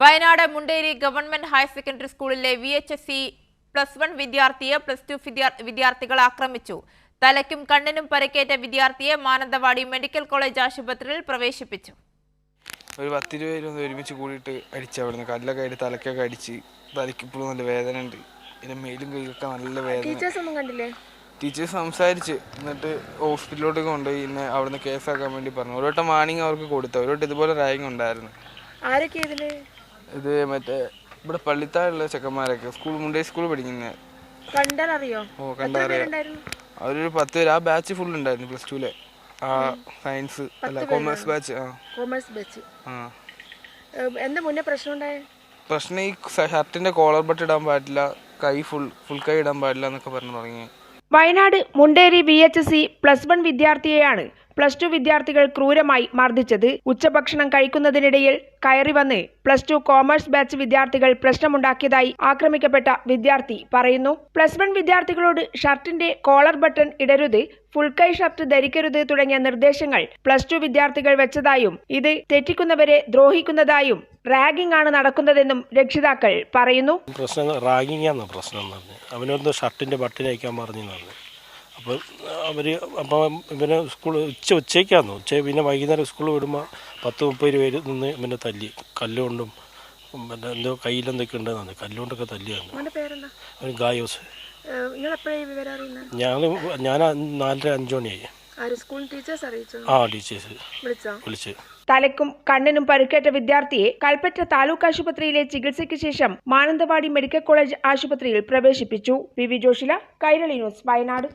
Wayanad Munderi government higher secondary സ്കൂളിലെ VHSE +1 വിദ്യാർത്ഥിയെ +2 വിദ്യാർത്ഥികൾ ആക്രമിച്ചു. തലയ്ക്കും കണ്ണിനും പരിക്കേറ്റ വിദ്യാർത്ഥിയെ മാനന്തവാടി മെഡിക്കൽ കോളേജ് ആശുപത്രിയിൽ പ്രവേശിപ്പിച്ചു. ഒരു 10-20 പേര് ഒരുമിച്ച് കൂടിയിട്ട് അടിച്ചു. അവിടുന്ന് കല്ലൊക്കെ ആയിട്ട് തലക്കൊക്കെ അടിച്ച് തലയ്ക്ക് ഇപ്പോഴും നല്ല വേദന ഉണ്ട്. പിന്നെ മേലും കൈയൊക്കെ നല്ല വേദന. ടീച്ചേഴ്സ് സംസാരിച്ച് എന്നിട്ട് ഹോസ്പിറ്റലിലോട്ട് കൊണ്ടുപോയി. പിന്നെ അവിടുന്ന് കേസാക്കാൻ വേണ്ടി പറഞ്ഞു. ഒരു വട്ടം വാർണിംഗ് അവർക്ക് കൊടുത്തു. ഒരു വട്ടം ഇതുപോലെ റാഗിങ് ഉണ്ടായിരുന്നു. ഇത് മറ്റേ ഇവിടെ പള്ളിത്താഴുള്ള ചെക്കന്മാരൊക്കെ മുണ്ടേരി സ്കൂൾ പഠിക്കുന്ന. കണ്ടറിയോ? അവരൊരു 10 പേര്. ആ ബാച്ച് ഫുൾ ഉണ്ടായിരുന്നു. +2 സയൻസ് അല്ല കോമേഴ്സ് ബാച്ച്. പ്രശ്നം ഈ ഷർട്ടിന്റെ കോളർ ബട്ട് ഇടാൻ പാടില്ല, കൈ ഫുൾ കൈ ഇടാൻ പാടില്ല എന്നൊക്കെ പറഞ്ഞു തുടങ്ങി. വയനാട് മുണ്ടേരി VHSE +1 വിദ്യാർത്ഥിയെയാണ് +2 വിദ്യാർത്ഥികൾ ക്രൂരമായി മർദ്ദിച്ചത്. ഉച്ചഭക്ഷണം കഴിക്കുന്നതിനിടയിൽ കയറി വന്ന് +2 കോമേഴ്സ് ബാച്ച് വിദ്യാർത്ഥികൾ പ്രശ്നമുണ്ടാക്കിയതായി ആക്രമിക്കപ്പെട്ട വിദ്യാർത്ഥി പറയുന്നു. +1 വിദ്യാർത്ഥികളോട് ഷർട്ടിന്റെ കോളർ ബട്ടൺ ഇടരുത്, ഫുൾ കൈ ഷർട്ട് ധരിക്കരുത് തുടങ്ങിയ നിർദ്ദേശങ്ങൾ +2 വിദ്യാർത്ഥികൾ വെച്ചതായും ഇത് തെറ്റിക്കുന്നവരെ ദ്രോഹിക്കുന്നതായും റാഗിംഗ് ആണ് നടക്കുന്നതെന്നും രക്ഷിതാക്കൾ പറയുന്നു. പ്രശ്നം റാഗിംഗ് ആണ് പ്രശ്നം. അവനൊന്ന് ഷർട്ടിന്റെ ബട്ടൺ അയക്കാൻ പറഞ്ഞു. അപ്പം ഇവനെ ഉച്ചയ്ക്കാന്നു. പിന്നെ വൈകുന്നേരം സ്കൂൾ വിടുമ്പോൾ 10-30 പേര് നിന്ന് ഇവനെ തല്ലി. കല്ലുകൊണ്ടും പിന്നെ എന്തോ കയ്യിലെന്തൊക്കെ ഉണ്ടെന്നാണ്. കല്ലുകൊണ്ടൊക്കെ തല്ലിയാണ്. അവന് ഗായോസ്. ഞാൻ 4-5 മണിയായി. ടീച്ചേഴ്സ് വിളിച്ച്. തലയ്ക്കും കണ്ണിനും പരുക്കേറ്റ വിദ്യാർത്ഥിയെ കൽപ്പറ്റ താലൂക്ക് ആശുപത്രിയിലെ ചികിത്സയ്ക്ക് ശേഷം മാനന്തവാടി മെഡിക്കൽ കോളേജ് ആശുപത്രിയിൽ പ്രവേശിപ്പിച്ചു. PV Joshila, Kairali news, Wayanad.